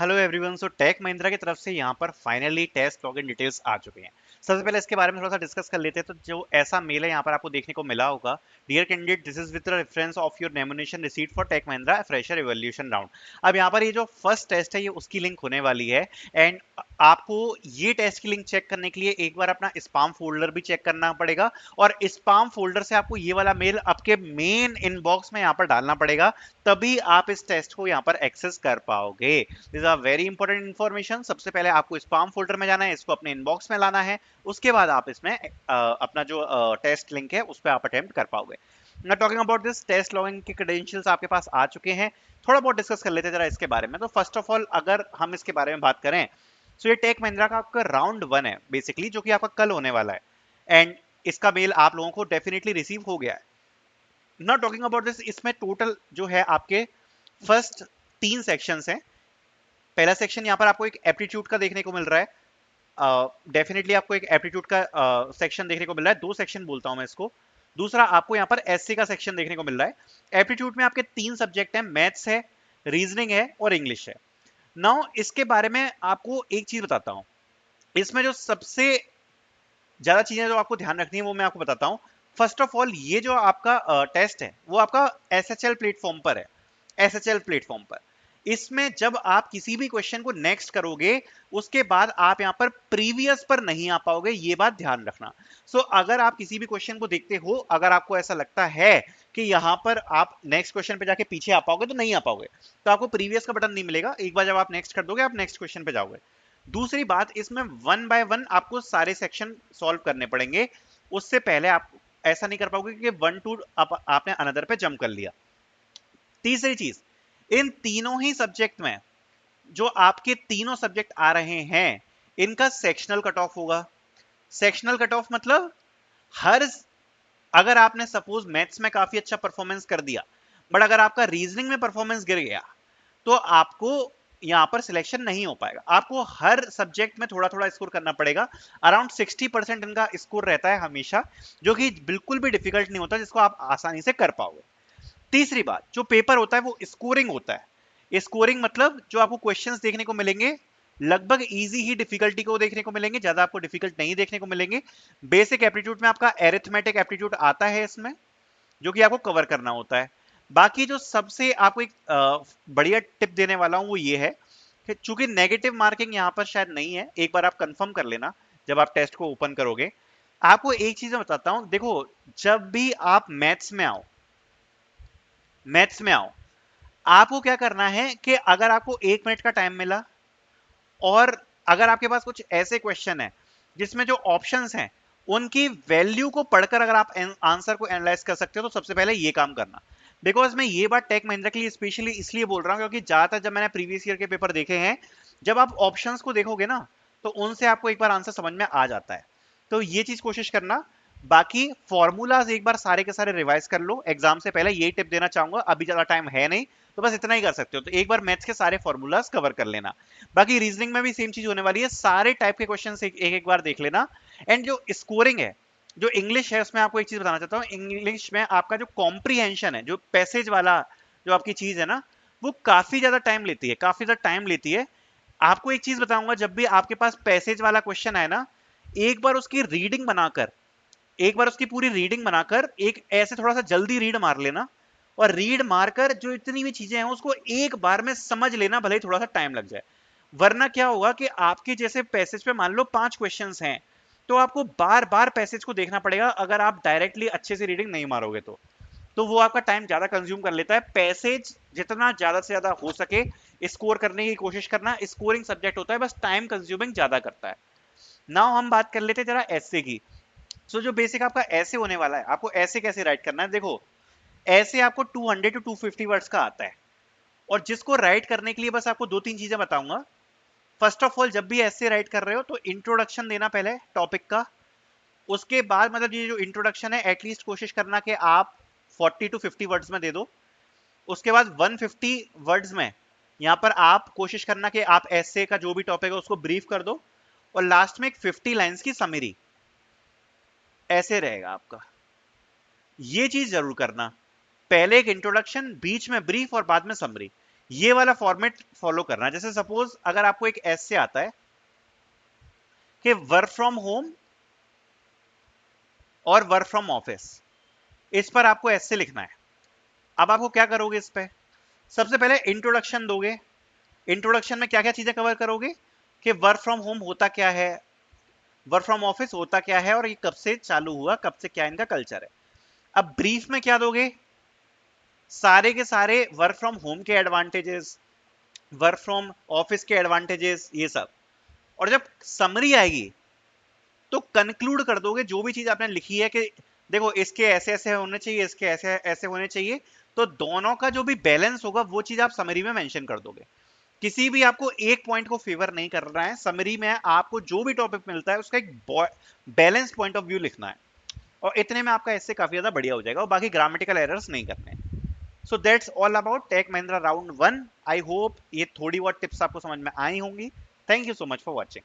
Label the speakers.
Speaker 1: Hello everyone. So Tech Mahindra की तरफ से यहाँ पर फाइनली टेस्ट लॉगिन डिटेल्स आ चुके हैं। सबसे पहले इसके बारे में थोड़ा सा डिस्कस कर लेते हैं। तो जो ऐसा मेल है यहाँ पर आपको देखने को मिला होगा, dear candidate this is with reference of your nomination receipt for Tech Mahindra fresher evaluation round. अब यहाँ पर ये जो फर्स्ट टेस्ट है ये उसकी लिंक होने वाली है। एंड आपको ये टेस्ट की लिंक चेक करने के लिए एक बार अपना स्पाम फोल्डर भी चेक करना पड़ेगा, और स्पाम फोल्डर से आपको ये वाला मेल आपके मेन इनबॉक्स में यहाँ पर डालना पड़ेगा, तभी आप इस टेस्ट को यहाँ पर एक्सेस कर पाओगे। This are very important information. सबसे पहले आपको स्पाम फोल्डर में जाना है, इसको अपने इनबॉक्स में लाना है, उसके बाद आप इसमें अपना जो टेस्ट लिंक है उस पर आप अटेम्प्ट कर पाओगे। Now talking about this test login के क्रेडेंशियल्स आपके पास आ चुके हैं। थोड़ा बहुत डिस्कस कर लेते हैं जरा इसके बारे में। तो फर्स्ट ऑफ ऑल अगर हम इसके बारे में बात करें, तो ये टेक महिंद्रा का आपका राउंड 1 है बेसिकली, जो कि आपका कल होने वाला है। एंड इसका मेल आप लोगों को डेफिनेटली रिसीव हो गया है। नॉट टॉकिंग अबाउट दिस, इसमें टोटल जो है आपके फर्स्ट 3 सेक्शंस हैं। पहला सेक्शन यहाँ पर आपको एक एप्टीट्यूड का देखने को मिल रहा है। डेफिनेटली आपको एक एप्टीट्यूड का सेक्शन देखने को मिल रहा है, 2 सेक्शन बोलता हूं मैं इसको। दूसरा आपको यहाँ पर एससी का सेक्शन देखने को मिल रहा है। एप्टीट्यूड में आपके 3 सब्जेक्ट हैं, मैथ्स है, रीजनिंग है और इंग्लिश है। नाउ इसके बारे में आपको एक चीज बताता हूं। इसमें जो सबसे ज्यादा चीजें जो आपको ध्यान रखनी है वो मैं आपको बताता हूं। फर्स्ट ऑफ ऑल ये जो आपका टेस्ट है वो आपका एसएचएल प्लेटफॉर्म पर है। एसएचएल प्लेटफॉर्म पर इसमें जब आप किसी भी क्वेश्चन को नेक्स्ट करोगे, उसके बाद आप यहां पर प्रीवियस पर नहीं आ पाओगे, ये बात ध्यान रखना। सो अगर आप किसी भी क्वेश्चन को देखते हो, अगर आपको ऐसा लगता है कि यहां पर आप नेक्स्ट क्वेश्चन पे जाके पीछे आ पाओगे, तो नहीं आ पाओगे। तो आपको प्रीवियस का बटन नहीं मिलेगा। एक बार जब आप नेक्स्ट कर दोगे, आप नेक्स्ट क्वेश्चन पे जाओगे। दूसरी बात, इसमें 1 बाय 1 आपको सारे सेक्शन सॉल्व करने पड़ेंगे। उससे पहले आप ऐसा नहीं कर पाओगे कि 1 2 आपने अनदर पे जंप कर लिया। तीसरी चीज, इन तीनों ही सब्जेक्ट में जो आपके तीनों सब्जेक्ट आ रहे हैं, इनका सेक्शनल कट ऑफ होगा। सेक्शनल कट ऑफ मतलब हर, अगर आपने सपोज मैथ्स में काफी अच्छा परफॉर्मेंस कर दिया, बट अगर आपका रीजनिंग में परफॉर्मेंस गिर गया, तो आपको यहां पर सिलेक्शन नहीं हो पाएगा। आपको हर सब्जेक्ट में थोड़ा थोड़ा स्कोर करना पड़ेगा। अराउंड 60% इनका स्कोर रहता है हमेशा, जो कि बिल्कुल भी डिफिकल्ट नहीं होता, जिसको आप आसानी से कर पाओगे। तीसरी बात, जो पेपर होता है वो स्कोरिंग होता है। स्कोरिंग मतलब जो आपको क्वेश्चंस देखने को मिलेंगे, लगभग इजी ही डिफिकल्टी को देखने को मिलेंगे, ज्यादा आपको डिफिकल्ट नहीं देखने को मिलेंगे। बेसिक एप्टीट्यूड में आपका एरिथमेटिक एप्टीट्यूड आता है इसमें, जो कि आपको कवर करना होता है। बाकी जो सबसे आपको एक बढ़िया टिप देने वाला हूं वो ये है कि चूंकि नेगेटिव मार्किंग यहां पर शायद नहीं है, एक बार आप कंफर्म कर लेना जब आप टेस्ट को ओपन करोगे। आपको एक चीज मैं बताता हूं, देखो, जब भी आप मैथ्स में आओ, आपको क्या करना है कि अगर आपको 1 मिनट का टाइम मिला, और अगर आपके पास कुछ ऐसे क्वेश्चन है जिसमें जो ऑप्शंस हैं उनकी वैल्यू को पढ़कर अगर आप आंसर को एनालाइज कर सकते हो, तो सबसे पहले ये काम करना। बिकॉज मैं ये बात टेक महिंद्रा के लिए स्पेशली इसलिए बोल रहा हूं क्योंकि ज्यादातर जब मैंने प्रीवियस ईयर के पेपर देखे हैं, जब आप ऑप्शंस को देखोगे ना, तो उनसे आपको एक बार आंसर समझ में आ जाता है। तो ये चीज कोशिश करना। बाकी फॉर्मूलाज एक बार सारे के सारे रिवाइज कर लो एग्जाम से पहले, यही टिप देना चाहूंगा। अभी ज्यादा टाइम है नहीं, तो बस इतना ही कर सकते हो। तो एक बार मैथ्स के सारे फॉर्मूलाज कवर कर लेना। बाकी रीजनिंग में भी सेम चीज होने वाली है, सारे टाइप के क्वेश्चन एक एक बार देख लेना। एंड जो स्कोरिंग है, जो इंग्लिश है, उसमें आपको एक चीज बताना चाहता हूँ। इंग्लिश में आपका जो कॉम्प्रीहेंशन है, जो पैसेज वाला जो आपकी चीज है ना, वो काफी ज्यादा टाइम लेती है, काफी ज्यादा टाइम लेती है। आपको एक चीज बताऊंगा, जब भी आपके पास पैसेज वाला क्वेश्चन आए ना, एक बार उसकी रीडिंग बनाकर, एक बार उसकी पूरी रीडिंग बनाकर एक ऐसे थोड़ा सा जल्दी रीड मार लेना, और रीड मारकर जो इतनी भी चीजें हैं उसको एक बार में समझ लेना, भले ही थोड़ा सा टाइम लग जाए। वरना क्या होगा कि आपके जैसे पैसेज पे मान लो 5 क्वेश्चंस हैं, तो आपको बार बार पैसेज को देखना पड़ेगा, अगर आप डायरेक्टली अच्छे से रीडिंग नहीं मारोगे तो वो आपका टाइम ज्यादा कंज्यूम कर लेता है। पैसेज जितना ज्यादा से ज्यादा हो सके स्कोर करने की कोशिश करना। स्कोरिंग सब्जेक्ट होता है, बस टाइम कंज्यूमिंग ज्यादा करता है। नाउ हम बात कर लेते हैं जरा ऐसे की। सो जो बेसिक आपका ऐसे होने वाला है, आपको ऐसे कैसे राइट करना है, देखो, ऐसे आपको 200 to 250 वर्ड्स का आता है, और जिसको राइट करने के लिए बस आपको 2 3 चीजें बताऊंगा। फर्स्ट ऑफ ऑल, जब भी ऐसे राइट कर रहे हो तो इंट्रोडक्शन देना पहले टॉपिक का। उसके बाद मतलब ये जो इंट्रोडक्शन है, एटलीस्ट कोशिश करना कि आप 40 to 50 वर्ड्स में दे दो। उसके बाद 150 वर्ड्स में यहां पर आप कोशिश करना कि आप ऐसे का जो भी टॉपिक है उसको ब्रीफ कर दो, और लास्ट में एक 50 लाइंस की समरी ऐसे रहेगा आपका। ये चीज जरूर करना, पहले एक इंट्रोडक्शन, बीच में ब्रीफ और बाद में समरी। ये वाला फॉर्मेट फॉलो करना है। जैसे सपोज अगर आपको एक ऐसे आता है कि वर्क फ्रॉम होम और वर्क फ्रॉम ऑफिस, इस पर आपको ऐसे लिखना है। अब आपको क्या करोगे, इस पे सबसे पहले इंट्रोडक्शन दोगे। इंट्रोडक्शन में क्या क्या चीजें कवर करोगे कि वर्क फ्रॉम होम होता क्या है, वर्क फ्रॉम ऑफिस होता क्या है, और ये कब से चालू हुआ, कब से क्या इनका कल्चर है। अब ब्रीफ में क्या दोगे, सारे के सारे वर्क फ्रॉम होम के एडवांटेजेस, वर्क फ्रॉम ऑफिस के एडवांटेजेस, ये सब। और जब समरी आएगी तो कंक्लूड कर दोगे जो भी चीज आपने लिखी है कि देखो इसके ऐसे ऐसे होने चाहिए, इसके ऐसे ऐसे होने चाहिए। तो दोनों का जो भी बैलेंस होगा वो चीज आप समरी में मेंशन कर दोगे। किसी भी आपको एक पॉइंट को फेवर नहीं करना है, समरी में आपको जो भी टॉपिक मिलता है उसका एक बैलेंस पॉइंट ऑफ व्यू लिखना है। और इतने में आपका ऐसे काफी ज्यादा बढ़िया हो जाएगा, और बाकी ग्रामेटिकल एरर्स नहीं करने। So that's all about tech Mahindra round 1। I hope ये थोड़ी बहुत टिप्स आपको समझ में आई होंगी। Thank you so much for watching.